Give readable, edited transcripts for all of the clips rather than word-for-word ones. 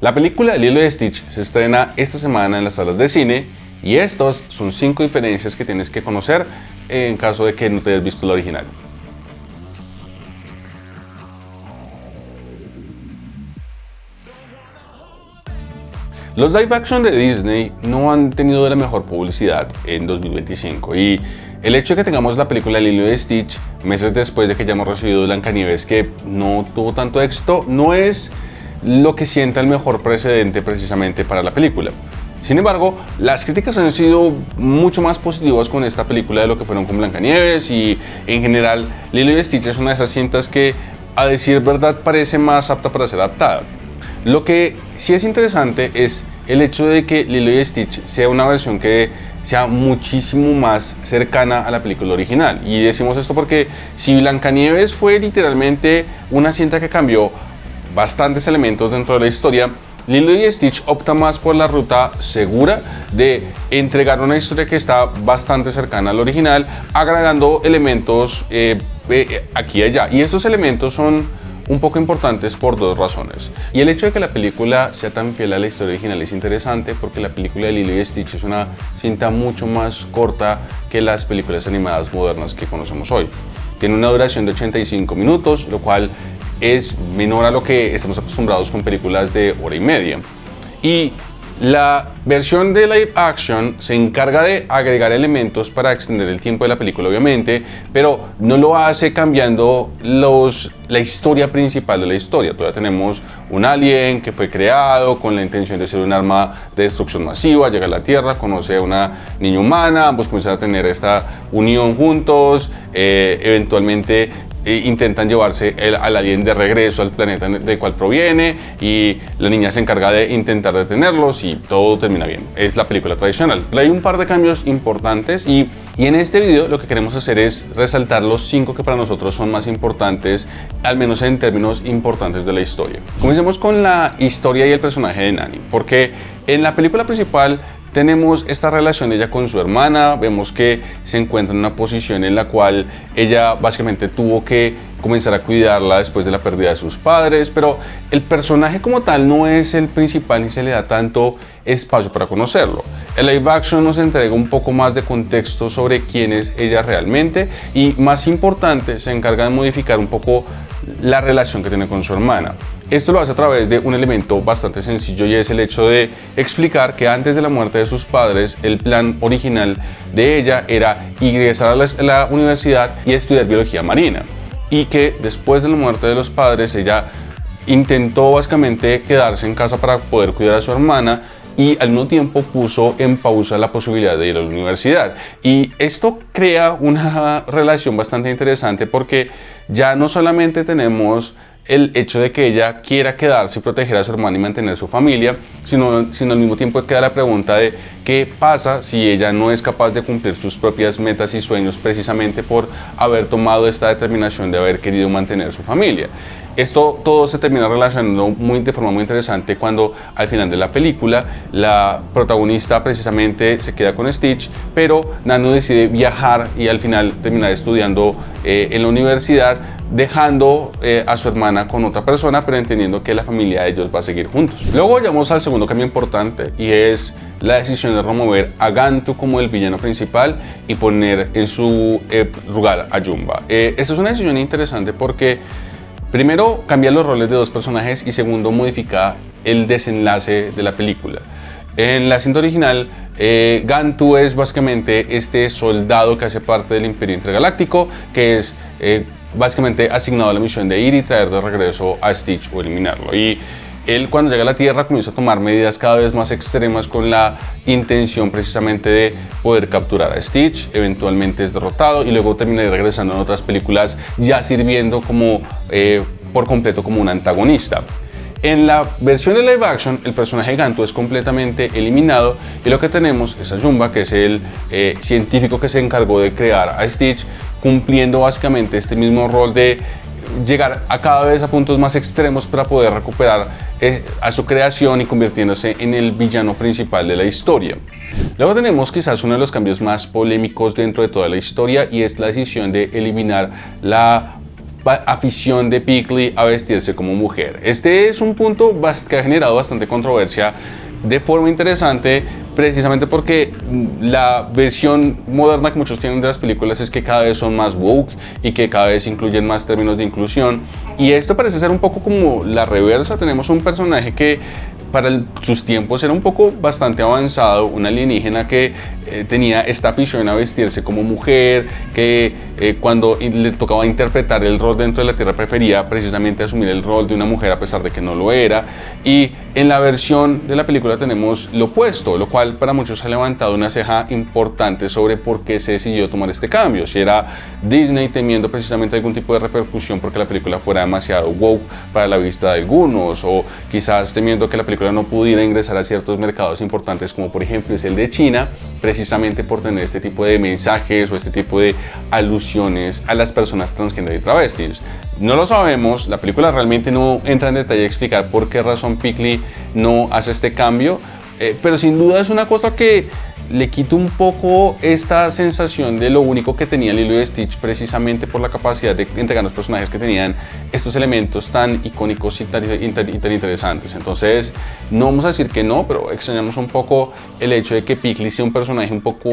La película Lilo y Stitch se estrena esta semana en las salas de cine y estos son 5 diferencias que tienes que conocer en caso de que no te hayas visto la original. Los live action de Disney no han tenido la mejor publicidad en 2025 y el hecho de que tengamos la película Lilo y Stitch meses después de que hayamos recibido Blancanieves, que no tuvo tanto éxito, no es lo que sienta el mejor precedente precisamente para la película. Sin embargo, las críticas han sido mucho más positivas con esta película de lo que fueron con Blancanieves y en general Lilo y Stitch es una de esas cintas que, a decir verdad, parece más apta para ser adaptada. Lo que sí es interesante es el hecho de que Lilo y Stitch sea una versión que sea muchísimo más cercana a la película original. Y decimos esto porque si Blancanieves fue literalmente una cinta que cambió bastantes elementos dentro de la historia, Lilo y Stitch opta más por la ruta segura de entregar una historia que está bastante cercana al original, agregando elementos aquí y allá. Y estos elementos son un poco importantes por 2 razones. Y el hecho de que la película sea tan fiel a la historia original es interesante porque la película de Lilo y Stitch es una cinta mucho más corta que las películas animadas modernas que conocemos hoy. Tiene una duración de 85 minutos, lo cual es menor a lo que estamos acostumbrados con películas de hora y media. Y la versión de live action se encarga de agregar elementos para extender el tiempo de la película, obviamente, pero no lo hace cambiando la historia principal de la historia. Todavía tenemos un alien que fue creado con la intención de ser un arma de destrucción masiva, llega a la Tierra, conoce a una niña humana, ambos comienzan a tener esta unión juntos, eventualmente intentan llevarse al alien de regreso al planeta del cual proviene y la niña se encarga de intentar detenerlos y todo termina bien. Es la película tradicional. Pero hay un par de cambios importantes y en este video lo que queremos hacer es resaltar los 5 que para nosotros son más importantes, al menos en términos importantes de la historia. Comencemos con la historia y el personaje de Nani, porque en la película principal tenemos esta relación de ella con su hermana, vemos que se encuentra en una posición en la cual ella básicamente tuvo que comenzar a cuidarla después de la pérdida de sus padres, pero el personaje como tal no es el principal ni se le da tanto espacio para conocerlo. El live action nos entrega un poco más de contexto sobre quién es ella realmente y, más importante, se encarga de modificar un poco la relación que tiene con su hermana. Esto lo hace a través de un elemento bastante sencillo y es el hecho de explicar que antes de la muerte de sus padres el plan original de ella era ingresar a la universidad y estudiar biología marina y que después de la muerte de los padres ella intentó básicamente quedarse en casa para poder cuidar a su hermana y al mismo tiempo puso en pausa la posibilidad de ir a la universidad. Y esto crea una relación bastante interesante porque ya no solamente tenemos el hecho de que ella quiera quedarse y proteger a su hermana y mantener su familia, sino al mismo tiempo queda la pregunta de qué pasa si ella no es capaz de cumplir sus propias metas y sueños precisamente por haber tomado esta determinación de haber querido mantener su familia. Esto todo se termina relacionando de forma muy interesante cuando al final de la película la protagonista precisamente se queda con Stitch, pero Nanu decide viajar y al final terminar estudiando en la universidad, dejando a su hermana con otra persona, pero entendiendo que la familia de ellos va a seguir juntos. Luego llegamos al segundo cambio importante y es la decisión de remover a Gantu como el villano principal y poner en su lugar a Jumba. Esta es una decisión interesante porque primero cambia los roles de 2 personajes y segundo modifica el desenlace de la película. En la cinta original, Gantu es básicamente este soldado que hace parte del Imperio Intergaláctico, que es básicamente asignado a la misión de ir y traer de regreso a Stitch o eliminarlo. Y él, cuando llega a la Tierra, comienza a tomar medidas cada vez más extremas con la intención precisamente de poder capturar a Stitch. Eventualmente es derrotado y luego termina regresando en otras películas ya sirviendo como por completo como un antagonista. En la versión de live action, el personaje Gantu es completamente eliminado y lo que tenemos es a Jumba, que es el científico que se encargó de crear a Stitch, cumpliendo básicamente este mismo rol de llegar a cada vez a puntos más extremos para poder recuperar a su creación y convirtiéndose en el villano principal de la historia. Luego tenemos quizás uno de los cambios más polémicos dentro de toda la historia y es la decisión de eliminar la afición de Pickley a vestirse como mujer. Este es un punto que ha generado bastante controversia de forma interesante, precisamente porque la versión moderna que muchos tienen de las películas es que cada vez son más woke y que cada vez incluyen más términos de inclusión, y esto parece ser un poco como la reversa. Tenemos un personaje que para sus tiempos era un poco bastante avanzado, un alienígena que tenía esta afición a vestirse como mujer, que cuando le tocaba interpretar el rol dentro de la Tierra prefería precisamente asumir el rol de una mujer a pesar de que no lo era. Y en la versión de la película tenemos lo opuesto, lo cual para muchos ha levantado una ceja importante sobre por qué se decidió tomar este cambio. Si era Disney temiendo precisamente algún tipo de repercusión porque la película fuera demasiado woke para la vista de algunos, o quizás temiendo que la película no pudiera ingresar a ciertos mercados importantes como por ejemplo es el de China, precisamente por tener este tipo de mensajes o este tipo de alusiones a las personas transgénero y travestis. No lo sabemos, la película realmente no entra en detalle a explicar por qué razón Pickley no hace este cambio, pero sin duda es una cosa que le quita un poco esta sensación de lo único que tenía Lilo y Stitch, precisamente por la capacidad de entregar los personajes que tenían estos elementos tan icónicos y tan interesantes. Entonces, no vamos a decir que no, pero extrañamos un poco el hecho de que Pickley sea un personaje un poco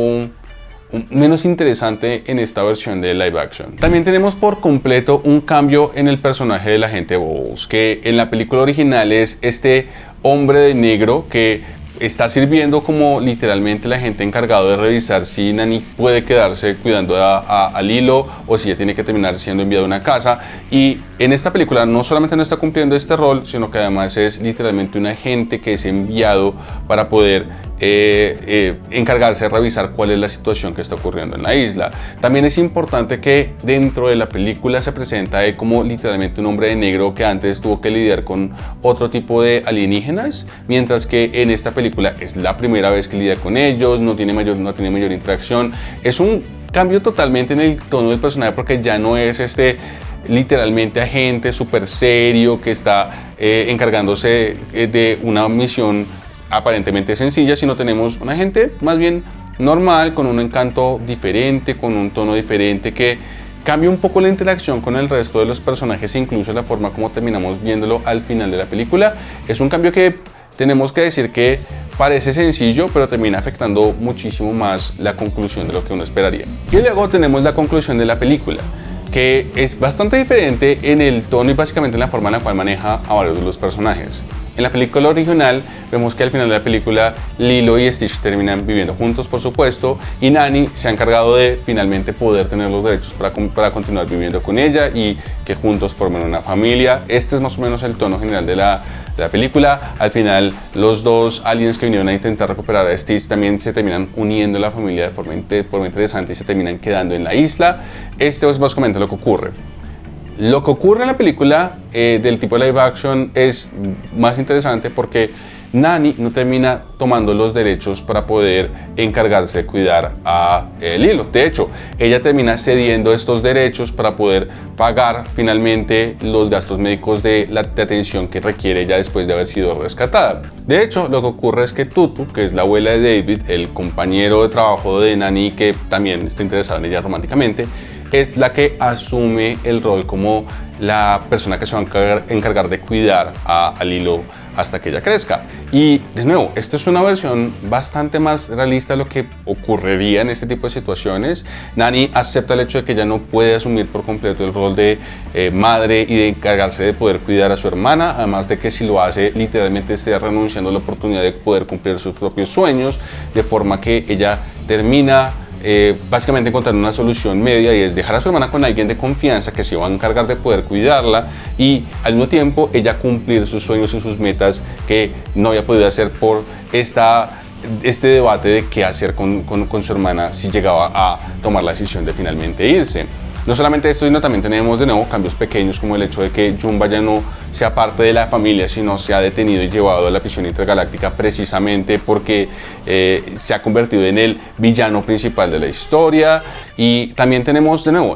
menos interesante en esta versión de live action. También tenemos por completo un cambio en el personaje del agente Bowles, que en la película original es este hombre de negro que está sirviendo como literalmente el agente encargado de revisar si Nani puede quedarse cuidando a Lilo o si ella tiene que terminar siendo enviada a una casa. Y en esta película no solamente no está cumpliendo este rol, sino que además es literalmente un agente que es enviado para poder encargarse de revisar cuál es la situación que está ocurriendo en la isla. También es importante que dentro de la película se presenta como literalmente un hombre de negro que antes tuvo que lidiar con otro tipo de alienígenas, mientras que en esta película es la primera vez que lidia con ellos, no tiene mayor interacción. Es un cambio totalmente en el tono del personaje, porque ya no es este literalmente agente súper serio que está encargándose de una misión aparentemente sencilla, sino tenemos una gente más bien normal, con un encanto diferente, con un tono diferente, que cambia un poco la interacción con el resto de los personajes e incluso la forma como terminamos viéndolo al final de la película. Es un cambio que tenemos que decir que parece sencillo, pero termina afectando muchísimo más la conclusión de lo que uno esperaría. Y luego tenemos la conclusión de la película, que es bastante diferente en el tono y básicamente en la forma en la cual maneja a varios de los personajes. En la película original vemos que al final de la película Lilo y Stitch terminan viviendo juntos, por supuesto, y Nani se ha encargado de finalmente poder tener los derechos para continuar viviendo con ella y que juntos formen una familia. Este es más o menos el tono general de la película. Al final los dos aliens que vinieron a intentar recuperar a Stitch también se terminan uniendo a la familia de forma interesante y se terminan quedando en la isla. Esto es básicamente lo que ocurre. Lo que ocurre en la película del tipo de live action es más interesante porque Nani no termina tomando los derechos para poder encargarse de cuidar a Lilo. De hecho, ella termina cediendo estos derechos para poder pagar finalmente los gastos médicos de atención que requiere ella después de haber sido rescatada. De hecho, lo que ocurre es que Tutu, que es la abuela de David, el compañero de trabajo de Nani, que también está interesado en ella románticamente, es la que asume el rol como la persona que se va a encargar de cuidar a Lilo hasta que ella crezca. Y de nuevo, esta es una versión bastante más realista de lo que ocurriría en este tipo de situaciones. Nani acepta el hecho de que ella no puede asumir por completo el rol de madre y de encargarse de poder cuidar a su hermana, además de que si lo hace literalmente estaría renunciando a la oportunidad de poder cumplir sus propios sueños, de forma que ella termina básicamente encontrar una solución media, y es dejar a su hermana con alguien de confianza que se va a encargar de poder cuidarla y al mismo tiempo ella cumplir sus sueños y sus metas que no había podido hacer por este debate de qué hacer con su hermana si llegaba a tomar la decisión de finalmente irse. No solamente esto, sino también tenemos de nuevo cambios pequeños como el hecho de que Jumba ya no sea parte de la familia, sino se ha detenido y llevado a la prisión intergaláctica precisamente porque se ha convertido en el villano principal de la historia. Y también tenemos de nuevo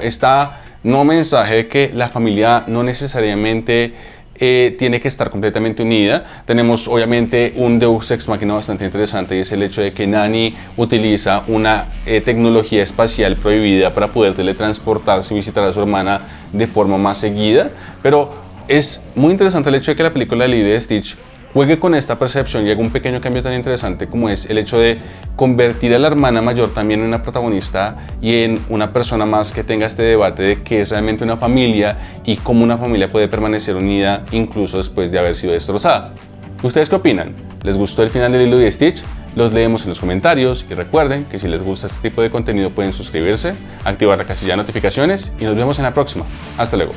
nuevo mensaje de que la familia no necesariamente tiene que estar completamente unida. Tenemos obviamente un Deus Ex Machina bastante interesante, y es el hecho de que Nani utiliza una tecnología espacial prohibida para poder teletransportarse y visitar a su hermana de forma más seguida, pero es muy interesante el hecho de que la película de Lilo y Stitch juegue con esta percepción. Llega un pequeño cambio tan interesante como es el hecho de convertir a la hermana mayor también en una protagonista y en una persona más que tenga este debate de qué es realmente una familia y cómo una familia puede permanecer unida incluso después de haber sido destrozada. ¿Ustedes qué opinan? ¿Les gustó el final de Lilo y Stitch? Los leemos en los comentarios y recuerden que si les gusta este tipo de contenido pueden suscribirse, activar la casilla de notificaciones y nos vemos en la próxima. Hasta luego.